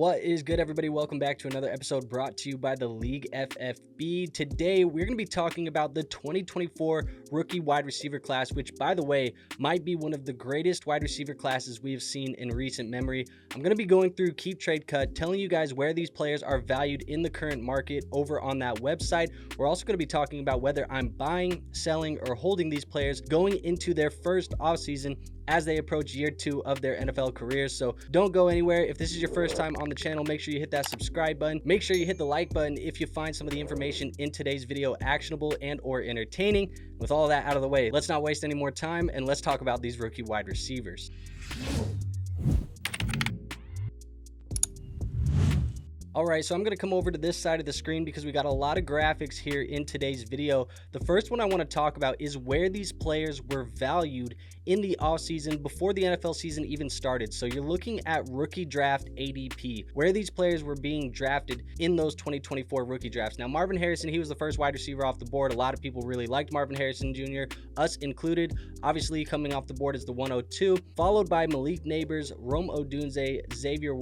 What is good, everybody? Welcome back to another episode brought to you by the League FFB. Today, we're going to be talking about the 2024 rookie wide receiver class, which, by the way, might be one of the greatest wide receiver classes we have seen in recent memory. I'm going to be going through Keep Trade Cut, telling you guys where these players are valued in the current market over on that website. We're also going to be talking about whether I'm buying, selling, or holding these players going into their first offseason as they approach year 2 of their NFL careers. So don't go anywhere. If this is your first time on the channel, make sure you hit that subscribe button. Make sure you hit the like button if you find some of the information in today's video actionable and or entertaining. With all that out of the way, let's not waste any more time and let's talk about these rookie wide receivers. All right, so I'm going to come over to this side of the screen because we got a lot of graphics here in today's video. The first one I want to talk about is where these players were valued in the offseason before the NFL season even started. So you're looking at rookie draft ADP, where these players were being drafted in those 2024 rookie drafts. Now, Marvin Harrison, he was the first wide receiver off the board. A lot of people really liked Marvin Harrison Jr., us included. Obviously, coming off the board is the 102, followed by Malik Nabers, Odunze, Xavier,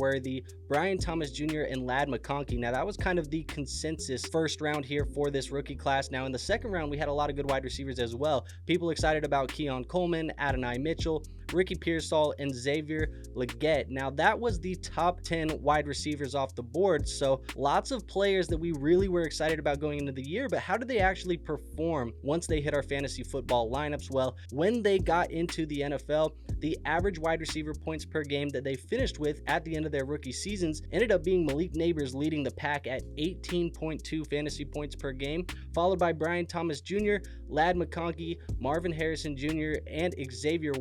Bryant Jr., and McConkey. Now, that was kind of the consensus first round here for this rookie class. Now, in the second round, we had a lot of good wide receivers as well. People excited about Keon, Coleman, Odunze Mitchell, Ricky Pearsall, and Xavier Leggett. Now, that was the top 10 wide receivers off the board. So lots of players that we really were excited about going into the year, but how did they actually perform once they hit our fantasy football lineups? Well, when they got into the NFL, the average wide receiver points per game that they finished with at the end of their rookie seasons ended up being Malik Nabers leading the pack at 18.2 fantasy points per game, followed by Bryant Jr., McConkey, Marvin Harrison Jr., and Xavier.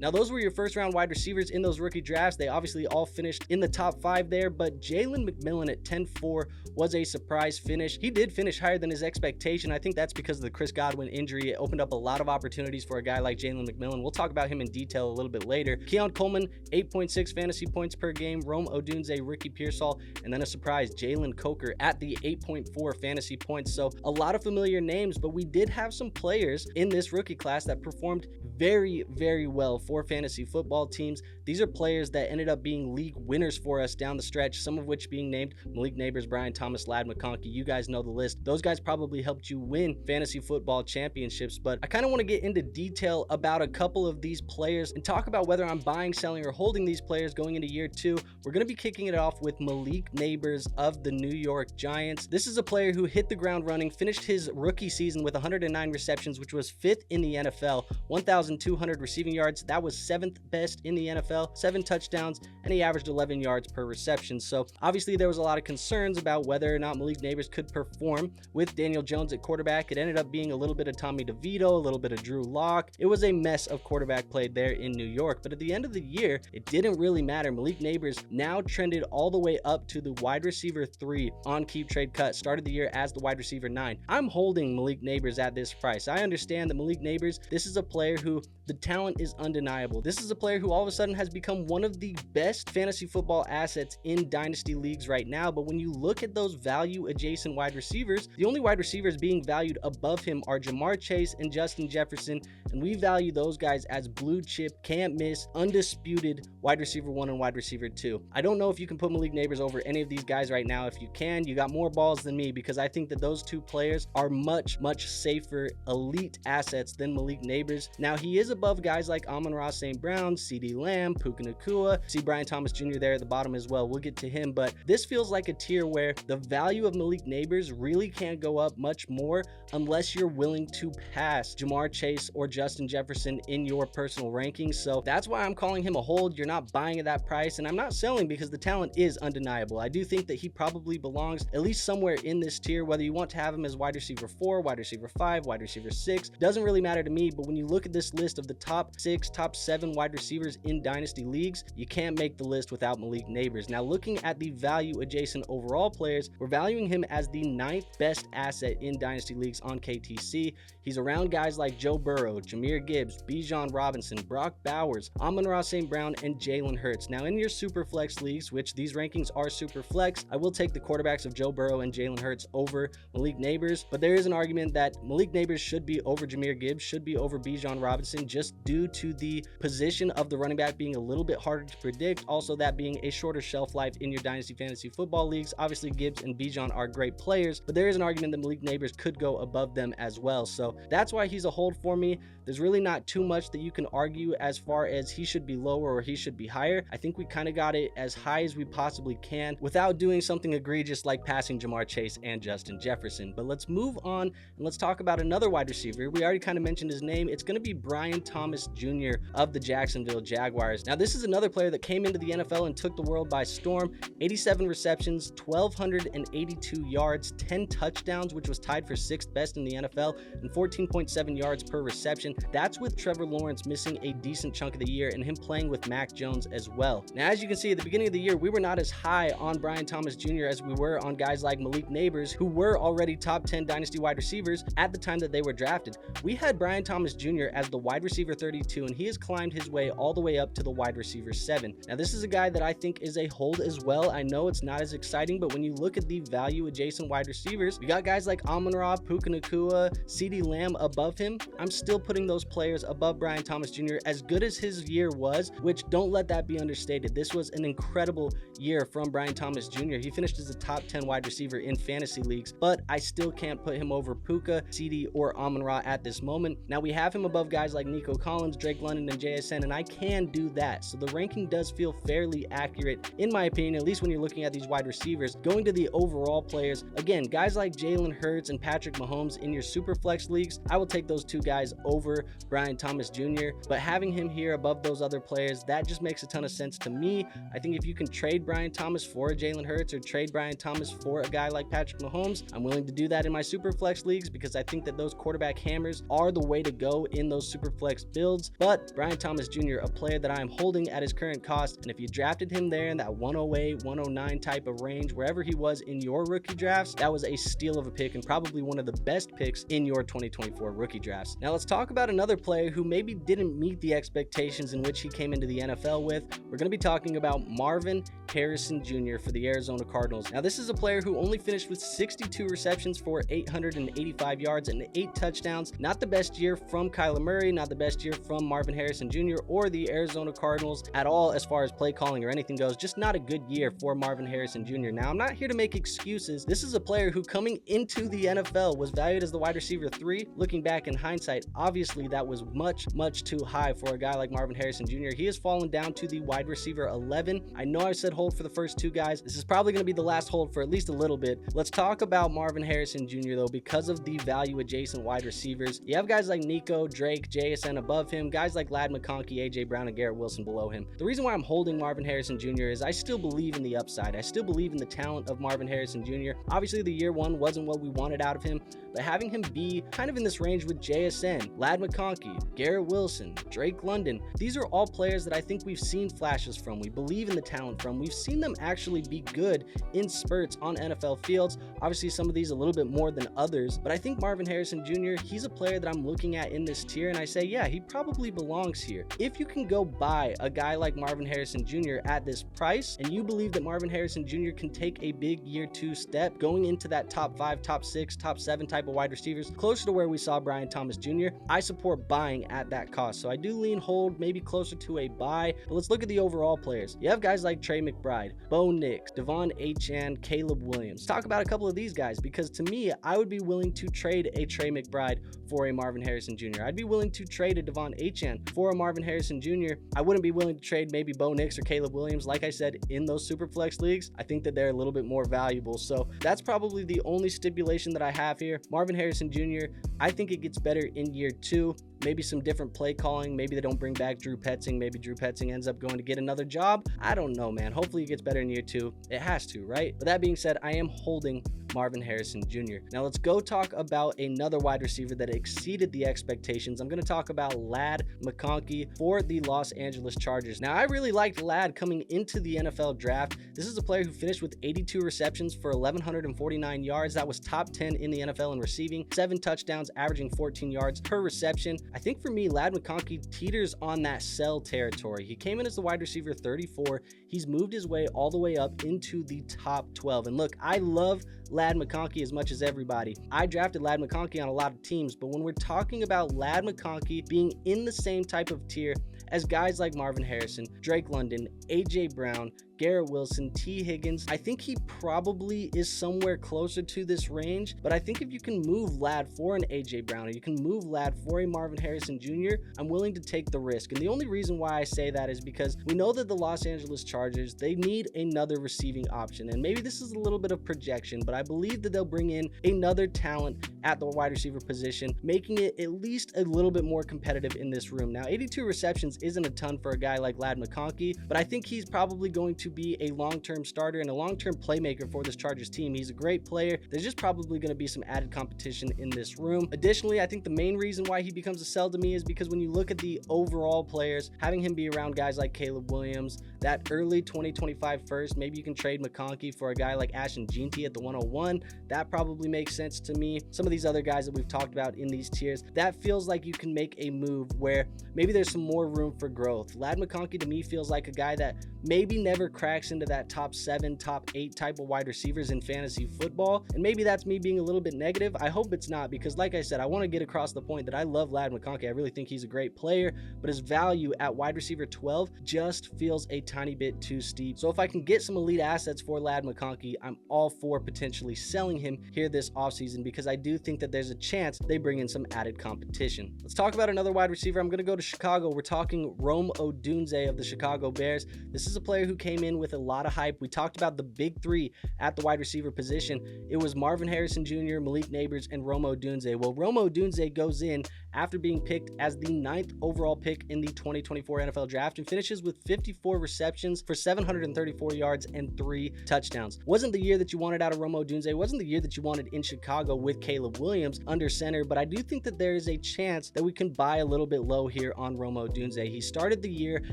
Now, those were your first round wide receivers in those rookie drafts. They obviously all finished in the top 5 there, but Jalen McMillan at 10-4 was a surprise finish. He did finish higher than his expectation. I think that's because of the Chris Godwin injury. It opened up a lot of opportunities for a guy like Jalen McMillan. We'll talk about him in detail a little bit later. Keon Coleman, 8.6 fantasy points per game, Odunze, Ricky Pearsall, and then a surprise, Jalen Coker at the 8.4 fantasy points. So a lot of familiar names, but we did have some players in this rookie class that performed very, very well for fantasy football teams. These are players that ended up being league winners for us down the stretch, some of which being named Malik Nabers, Brian Thomas, McConkey. You guys know the list. Those guys probably helped you win fantasy football championships, but I kind of want to get into detail about a couple of these players and talk about whether I'm buying, selling, or holding these players going into year 2. We're going to be kicking it off with Malik Nabers of the New York Giants. This is a player who hit the ground running, finished his rookie season with 109 receptions, which was 5th in the NFL, 1,200 receiving yards. That was 7th best in the NFL, 7 touchdowns, and he averaged 11 yards per reception. So obviously there was a lot of concerns about whether or not Malik Nabers could perform with Daniel Jones at quarterback. It ended up being a little bit of Tommy DeVito, a little bit of Drew Lock. It was a mess of quarterback play there in New York, but at the end of the year, it didn't really matter. Malik Nabers now trended all the way up to the wide receiver 3 on Keep Trade Cut, started the year as the wide receiver 9. I'm holding Malik Nabers at this price. I understand that Malik Nabers, this is a player who the talent is undeniable. This is a player who all of a sudden has become one of the best fantasy football assets in dynasty leagues right now. But when you look at those value adjacent wide receivers, the only wide receivers being valued above him are Jamar Chase and Justin Jefferson, and we value those guys as blue chip, can't miss, undisputed wide receiver 1 and wide receiver 2. I don't know if you can put Malik Nabers over any of these guys right now. If you can, you got more balls than me, because I think that those two players are much safer elite assets than Malik Nabers. Now, he is above guys like Amon-Ra St. Brown, CeeDee Lamb, Puka Nacua. See Brian Thomas Jr. there at the bottom as well. We'll get to him, but this feels like a tier where the value of Malik Nabers really can't go up much more unless you're willing to pass Jamar Chase or Justin Jefferson in your personal rankings. So that's why I'm calling him a hold. You're not buying at that price, and I'm not selling because the talent is undeniable. I do think that he probably belongs at least somewhere in this tier, whether you want to have him as wide receiver 4, wide receiver 5, wide receiver 6, doesn't really matter to me. But when you look at this list of the top 6, top 7 wide receivers in dynasty leagues, you can't make the list without Malik Nabers. Now, looking at the value adjacent overall players, we're valuing him as the 9th best asset in dynasty leagues on KTC. He's around guys like Joe Burrow, Jahmyr Gibbs, Bijan Robinson, Brock Bowers, Amon-Ra St. Brown, and Jalen Hurts. Now, in your super flex leagues, which these rankings are super flex, I will take the quarterbacks of Joe Burrow and Jalen Hurts over Malik Nabers, but there is an argument that Malik Nabers should be over Jahmyr Gibbs, should be over Bijan Robinson, just due to the position of the running back being a little bit harder to predict. Also, that being a shorter shelf life in your Dynasty Fantasy Football leagues. Obviously, Gibbs and Bijan are great players, but there is an argument that Malik Nabers could go above them as well. So that's why he's a hold for me. There's really not too much that you can argue as far as he should be lower or he should be higher. I think we kind of got it as high as we possibly can without doing something egregious like passing Jamar Chase and Justin Jefferson. But let's move on and let's talk about another wide receiver. We already kind of mentioned his name. It's going to be Bryant Thomas Jr. of the Jacksonville Jaguars. Now, this is another player that came into the NFL and took the world by storm. 87 receptions, 1,282 yards, 10 touchdowns, which was tied for 6th best in the NFL, and 14.7 yards per reception. That's with Trevor Lawrence missing a decent chunk of the year and him playing with Mac Jones as well. Now, as you can see, at the beginning of the year, we were not as high on Bryant Thomas Jr. as we were on guys like Malik Nabers, who were already top 10 Dynasty wide receivers at the time that they were drafted. We had Bryant Thomas Jr. as the wide receiver 32, and he has climbed his way all the way up to the wide receiver 7. Now, this is a guy that I think is a hold as well. I know it's not as exciting, but when you look at the value adjacent wide receivers, we got guys like Amon-Ra, Puka Nacua, CeeDee Lamb above him. I'm still putting those players above Bryant Thomas Jr. As good as his year was, which don't let that be understated. This was an incredible year from Bryant Thomas Jr. He finished as a top 10 wide receiver in fantasy leagues, but I still can't put him over Puka, CeeDee, or Amon-Ra at this moment. Now, we have him above guys like Nico Collins, Drake London, and JSN, and I can do that. So the ranking does feel fairly accurate, in my opinion, at least when you're looking at these wide receivers. Going to the overall players, again, guys like Jalen Hurts and Patrick Mahomes in your super flex leagues, I will take those two guys over Bryant Thomas Jr., but having him here above those other players, that just makes a ton of sense to me. I think if you can trade Bryant Thomas for a Jalen Hurts or trade Bryant Thomas for a guy like Patrick Mahomes, I'm willing to do that in my super flex leagues because I think that those quarterback hammers are the way to go in those super flex builds. But Bryant Thomas Jr., a player that I am holding at his current cost, and if you drafted him there in that 108, 109 type of range, wherever he was in your rookie drafts, that was a steal of a pick and probably one of the best picks in your 2024 rookie drafts. Now, let's talk about another player who maybe didn't meet the expectations in which he came into the NFL with. We're going to be talking about Marvin Harrison Jr. for the Arizona Cardinals. Now, this is a player who only finished with 62 receptions for 885 yards and 8 touchdowns. Not the best year from Kyler Murray, not the best year from Marvin Harrison Jr. or the Arizona Cardinals at all as far as play calling or anything goes. Just not a good year for Marvin Harrison Jr. Now, I'm not here to make excuses. This is a player who coming into the NFL was valued as the wide receiver 3. Looking back in hindsight, obviously that was much too high for a guy like Marvin Harrison Jr. He has fallen down to the wide receiver 11. I know I said hold for the first two guys. This is probably going to be the last hold for at least a little bit. Let's talk about Marvin Harrison Jr. though, because of the value adjacent wide receivers. You have guys like Nico, Drake, JSN above him, guys like Ladd McConkey, AJ Brown, and Garrett Wilson below him. The reason why I'm holding Marvin Harrison Jr. is I still believe in the upside. I still believe in the talent of Marvin Harrison Jr. Obviously, the year one wasn't what we wanted out of him, but having him be kind of in this range with JSN, Ladd McConkey, Garrett Wilson, Drake London, these are all players that I think we've seen flashes from. We believe in the talent from. We've seen them actually be good in spurts on NFL fields. Obviously, some of these a little bit more than others, but I think Marvin Harrison Jr., he's a player that I'm looking at in this tier, and I say, yeah, he probably belongs here. If you can go buy a guy like Marvin Harrison Jr. at this price, and you believe that Marvin Harrison Jr. can take a big year 2 step going into that top 5, top 6, top 7 type of wide receivers, closer to where we saw Bryant Thomas Jr., I support buying at that cost. So I do lean hold, maybe closer to a buy, but let's look at the overall players. You have guys like Trey McBride, Bo Nix, Devon Achane, Caleb Williams. Talk about a couple of these guys, because to me, I would be willing to trade a Trey McBride for a Marvin Harrison Jr. I'd be willing to trade a Devon Achane for a Marvin Harrison Jr. I wouldn't be willing to trade maybe Bo Nix or Caleb Williams. Like I said, in those super flex leagues, I think that they're a little bit more valuable. So that's probably the only stipulation that I have here. Marvin Harrison Jr., I think it gets better in year 2. Maybe some different play calling. Maybe they don't bring back Drew Petzing. Maybe Drew Petzing ends up going to get another job. I don't know, man. Hopefully it gets better in year 2. It has to, right? But that being said, I am holding Marvin Harrison Jr. Now let's go talk about another wide receiver that exceeded the expectations. I'm going to talk about Ladd McConkey for the Los Angeles Chargers. Now I really liked Ladd coming into the NFL draft. This is a player who finished with 82 receptions for 1,149 yards. That was top 10 in the NFL in receiving, 7 touchdowns, averaging 14 yards per reception. I think for me, Ladd McConkey teeters on that sell territory. He came in as the wide receiver 34. He's moved his way all the way up into the top 12. And look, I love Ladd McConkey as much as everybody. I drafted Ladd McConkey on a lot of teams, but when we're talking about Ladd McConkey being in the same type of tier as guys like Marvin Harrison, Drake London, AJ Brown, Garrett Wilson, T. Higgins, I think he probably is somewhere closer to this range, but I think if you can move Ladd for an AJ Brown, or you can move Ladd for a Marvin Harrison Jr., I'm willing to take the risk. And the only reason why I say that is because we know that the Los Angeles Chargers, they need another receiving option, and maybe this is a little bit of projection, but I believe that they'll bring in another talent at the wide receiver position, making it at least a little bit more competitive in this room. Now, 82 receptions isn't a ton for a guy like Ladd McConkey, but I think he's probably going to be a long-term starter and a long-term playmaker for this Chargers team. He's a great player. There's just probably going to be some added competition in this room. Additionally, I think the main reason why he becomes a sell to me is because when you look at the overall players, having him be around guys like Caleb Williams, that early 2025 first, maybe you can trade McConkey for a guy like Ashton Jeanty at the 101. That probably makes sense to me. Some of these other guys that we've talked about in these tiers, that feels like you can make a move where maybe there's some more room for growth. Ladd McConkey to me feels like a guy that maybe never cracks into that top 7, top 8 type of wide receivers in fantasy football. And maybe that's me being a little bit negative. I hope it's not, because like I said, I want to get across the point that I love Ladd McConkey. I really think he's a great player, but his value at wide receiver 12 just feels a tiny bit too steep. So if I can get some elite assets for Ladd McConkey, I'm all for potentially selling him here this offseason, because I do think that there's a chance they bring in some added competition. Let's talk about another wide receiver. I'm going to go to Chicago. We're talking Rome Odunze of the Chicago Bears. This is a player who came in with a lot of hype. We talked about the big three at the wide receiver position. It was Marvin Harrison Jr., Malik Nabers, and Rome Odunze. Well, Rome Odunze goes in after being picked as the 9th overall pick in the 2024 NFL Draft and finishes with 54 receptions for 734 yards and 3 touchdowns. Wasn't the year that you wanted out of Rome Odunze. Wasn't the year that you wanted in Chicago with Caleb Williams under center, but I do think that there is a chance that we can buy a little bit low here on Rome Odunze. He started the year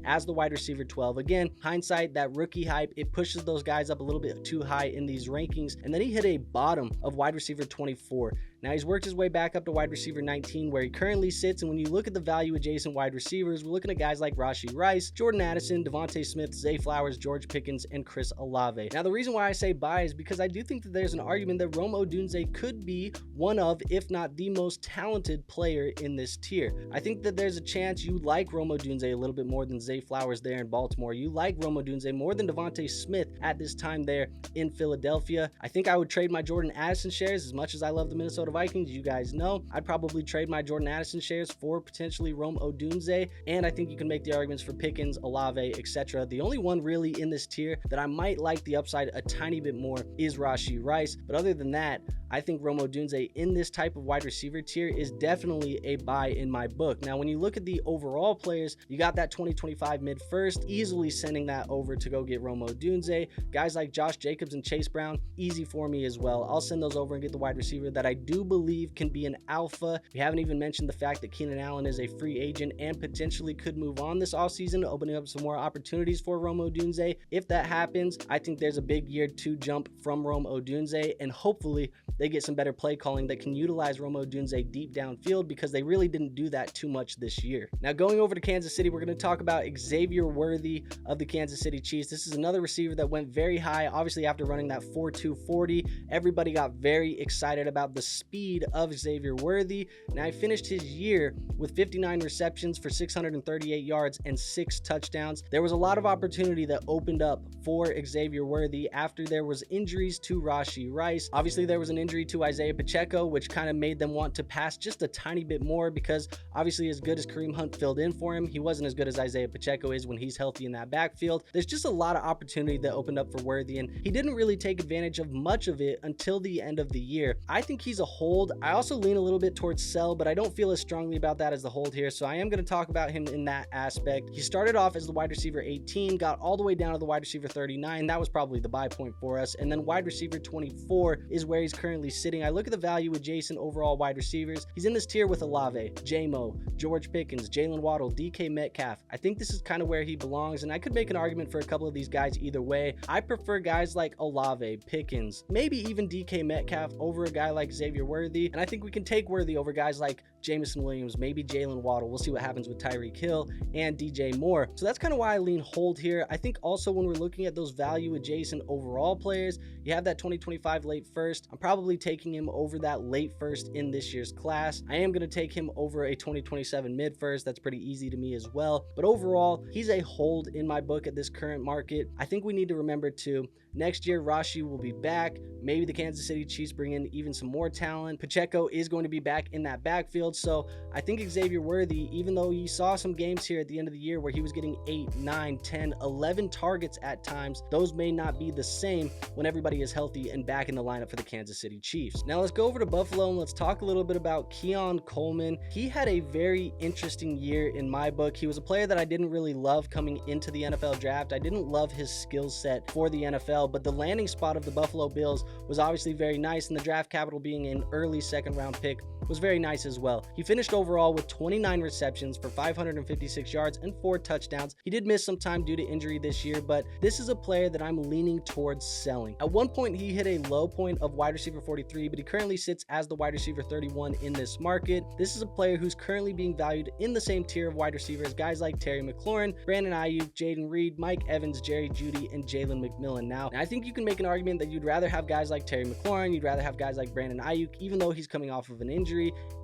as the wide receiver 12. Again, hindsight, that rookie hype, it pushes those guys up a little bit too high in these rankings, and then he hit a bottom of wide receiver 24. Now he's worked his way back up to wide receiver 19, where he currently sits, and when you look at the value adjacent wide receivers, we're looking at guys like Rashee Rice, Jordan Addison, Devontae Smith, Zay Flowers, George Pickens, and Chris Olave. Now the reason why I say buy is because I do think that there's an argument that Rome Odunze could be one of, if not the most talented player in this tier. I think that there's a chance you like Rome Odunze a little bit more than Zay Flowers there in Baltimore. You like Rome Odunze more than Devontae Smith at this time there in Philadelphia. I think I would trade my Jordan Addison shares. As much as I love the Minnesota Vikings, you guys know, I'd probably trade my Jordan Addison shares for potentially Rome Odunze, and I think you can make the arguments for Pickens, Olave, etc. The only one really in this tier that I might like the upside a tiny bit more is Rashee Rice, but other than that, I think Rome Odunze in this type of wide receiver tier is definitely a buy in my book. Now, when you look at the overall players, you got that 2025 mid first, easily sending that over to go get Rome Odunze. Guys like Josh Jacobs and Chase Brown, easy for me as well. I'll send those over and get the wide receiver that I do believe can be an alpha. We haven't even mentioned the fact that Keenan Allen is a free agent and potentially could move on this offseason, opening up some more opportunities for Rome Odunze. If that happens, I think there's a big year 2 jump from Rome Odunze, and hopefully they get some better play calling that can utilize Rome Odunze deep downfield, because they really didn't do that too much this year. Now, going over to Kansas City, we're going to talk about Xavier Worthy of the Kansas City Chiefs. This is another receiver that went very high. Obviously, after running that 4.2 40, everybody got very excited about the speed of Xavier Worthy. Now, he finished his year with 59 receptions for 638 yards and 6 touchdowns. There was a lot of opportunity that opened up for Xavier Worthy after there was injuries to Rashee Rice. Obviously, there was an injury to Isaiah Pacheco, which kind of made them want to pass just a tiny bit more, because obviously, as good as Kareem Hunt filled in for him, he wasn't as good as Isaiah Pacheco is when he's healthy in that backfield. There's just a lot of opportunity that opened up for Worthy, and he didn't really take advantage of much of it until the end of the year. I think he's a hold. I also lean a little bit towards sell, but I don't feel as strongly about that as the hold here, so I am going to talk about him in that aspect. He started off as the wide receiver 18, got all the way down to the wide receiver 39. That was probably the buy point for us, and then wide receiver 24 is where he's currently sitting. I look at the value adjacent overall wide receivers. He's in this tier with Olave, J-Mo, George Pickens, Jalen Waddle, DK Metcalf. I think this is kind of where he belongs, and I could make an argument for a couple of these guys either way. I prefer guys like Olave, Pickens, maybe even DK Metcalf over a guy like Xavier Worthy, and I think we can take Worthy over guys like Jameson Williams, maybe Jalen Waddle. We'll see what happens with Tyreek Hill and DJ Moore. So that's kind of why I lean hold here. I think also when we're looking at those value adjacent overall players, you have that 2025 late first. I'm probably taking him over that late first in this year's class. I am going to take him over a 2027 mid first. That's pretty easy to me as well. But overall, he's a hold in my book at this current market. I think we need to remember too, next year, Rashi will be back. Maybe the Kansas City Chiefs bring in even some more talent. Pacheco is going to be back in that backfield. So I think Xavier Worthy, even though you saw some games here at the end of the year where he was getting 8, 9, 10, 11 targets at times, those may not be the same when everybody is healthy and back in the lineup for the Kansas City Chiefs. Now let's go over to Buffalo and let's talk a little bit about Keon Coleman. He had a very interesting year in my book. He was a player that I didn't really love coming into the NFL draft. I didn't love his skill set for the NFL, but the landing spot of the Buffalo Bills was obviously very nice, and the draft capital being an early second round pick was very nice as well. He finished overall with 29 receptions for 556 yards and 4 touchdowns. He did miss some time due to injury this year, but this is a player that I'm leaning towards selling. At one point, he hit a low point of wide receiver 43, but he currently sits as the wide receiver 31 in this market. This is a player who's currently being valued in the same tier of wide receivers, guys like Terry McLaurin, Brandon Ayuk, Jaden Reed, Mike Evans, Jerry Jeudy, and Jalen McMillan. Now, I think you can make an argument that you'd rather have guys like Terry McLaurin, you'd rather have guys like Brandon Ayuk, even though he's coming off of an injury,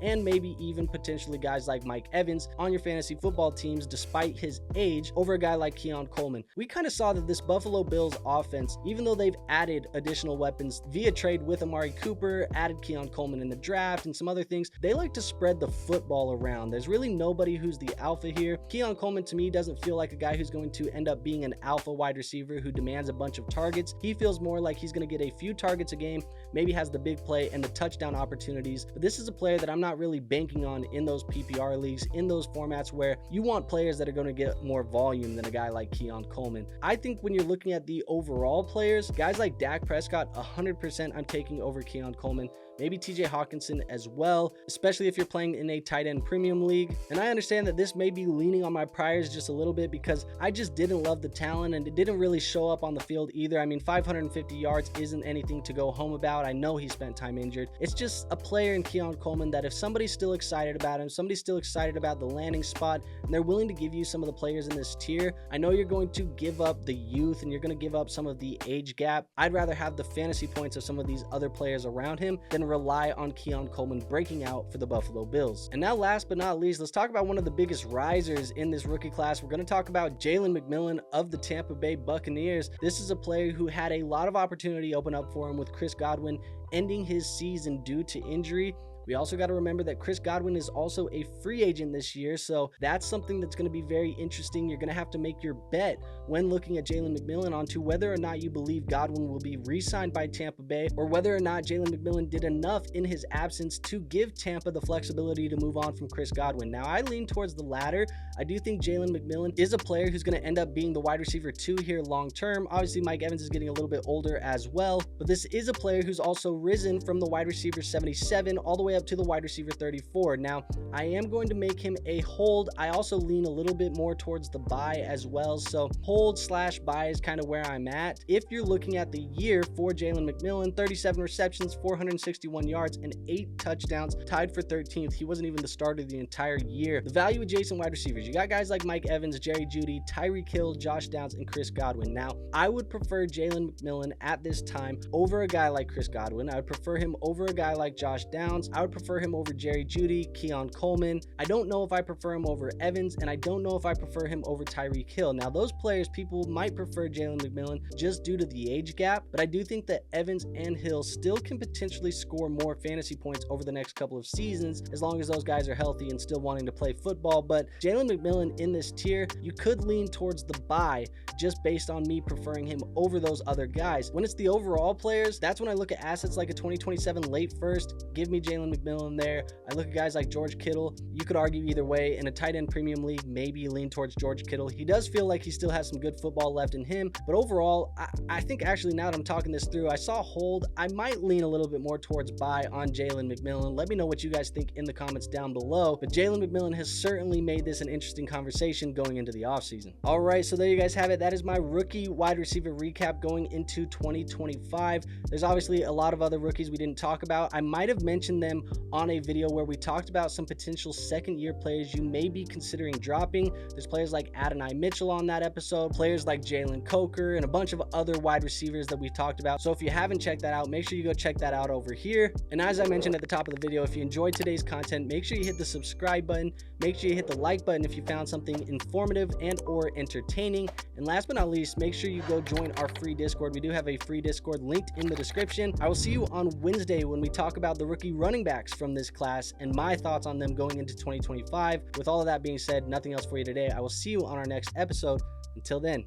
and maybe even potentially guys like Mike Evans on your fantasy football teams despite his age over a guy like Keon Coleman. We kind of saw that this Buffalo Bills offense, even though they've added additional weapons via trade with Amari Cooper, added Keon Coleman in the draft and some other things, they like to spread the football around. There's really nobody who's the alpha here. Keon Coleman to me doesn't feel like a guy who's going to end up being an alpha wide receiver who demands a bunch of targets. He feels more like he's going to get a few targets a game, maybe has the big play and the touchdown opportunities, but this is a player that I'm not really banking on in those PPR leagues, in those formats where you want players that are going to get more volume than a guy like Keon Coleman. I think when you're looking at the overall players, guys like Dak Prescott, 100% I'm taking over Keon Coleman. Maybe TJ Hawkinson as well, especially if you're playing in a tight end premium league. And I understand that this may be leaning on my priors just a little bit because I just didn't love the talent and it didn't really show up on the field either. I mean, 550 yards isn't anything to go home about. I know he spent time injured. It's just a player in Keon Coleman that if somebody's still excited about him, somebody's still excited about the landing spot, and they're willing to give you some of the players in this tier, I know you're going to give up the youth and you're going to give up some of the age gap. I'd rather have the fantasy points of some of these other players around him than rely on Keon Coleman breaking out for the Buffalo Bills. And now last but not least, let's talk about one of the biggest risers in this rookie class. We're going to talk about Jalen McMillan of the Tampa Bay Buccaneers. This is a player who had a lot of opportunity open up for him with Chris Godwin ending his season due to injury. We also got to remember that Chris Godwin is also a free agent this year, so that's something that's going to be very interesting. You're going to have to make your bet when looking at Jalen McMillan onto whether or not you believe Godwin will be re-signed by Tampa Bay or whether or not Jalen McMillan did enough in his absence to give Tampa the flexibility to move on from Chris Godwin. Now, I lean towards the latter. I do think Jalen McMillan is a player who's going to end up being the wide receiver 2 here long term. Obviously, Mike Evans is getting a little bit older as well, but this is a player who's also risen from the wide receiver 77 all the way up to the wide receiver 34. Now, I am going to make him a hold. I also lean a little bit more towards the buy as well. So hold/buy is kind of where I'm at. If you're looking at the year for Jalen McMillan, 37 receptions, 461 yards, and 8 touchdowns, tied for 13th. He wasn't even the starter the entire year. The value adjacent wide receivers, you got guys like Mike Evans, Jerry Jeudy, Tyreek Hill, Josh Downs, and Chris Godwin. Now, I would prefer Jalen McMillan at this time over a guy like Chris Godwin. I would prefer him over a guy like Josh Downs. I would prefer him over Jerry Jeudy, Keon Coleman. I don't know if I prefer him over Evans, and I don't know if I prefer him over Tyreek Hill. Now, those players, people might prefer Jalen McMillan just due to the age gap, but I do think that Evans and Hill still can potentially score more fantasy points over the next couple of seasons as long as those guys are healthy and still wanting to play football. But Jalen McMillan in this tier, you could lean towards the buy just based on me preferring him over those other guys. When it's the overall players, that's when I look at assets like a 2027 late first. Give me Jalen McMillan there. I look at guys like George Kittle. You could argue either way. In a tight end premium league, maybe you lean towards George Kittle. He does feel like he still has some good football left in him, but overall, I think actually now that I'm talking this through, I saw hold. I might lean a little bit more towards buy on Jalen McMillan. Let me know what you guys think in the comments down below, but Jalen McMillan has certainly made this an interesting conversation going into the offseason. All right, so there you guys have it. That is my rookie wide receiver recap going into 2025. There's obviously a lot of other rookies we didn't talk about. I might have mentioned them time on a video where we talked about some potential second-year players you may be considering dropping. There's players like Adonai Mitchell on that episode, players like Jalen Coker, and a bunch of other wide receivers that we talked about. So if you haven't checked that out, make sure you go check that out over here. And as I mentioned at the top of the video, if you enjoyed today's content, make sure you hit the subscribe button, make sure you hit the like button if you found something informative and or entertaining. And last but not least, make sure you go join our free Discord. We do have a free Discord linked in the description. I will see you on Wednesday when we talk about the rookie running backs from this class and my thoughts on them going into 2025. With all of that being said, nothing else for you today. I will see you on our next episode. Until then,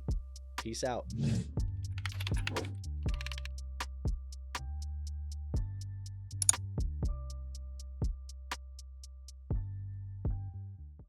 peace out.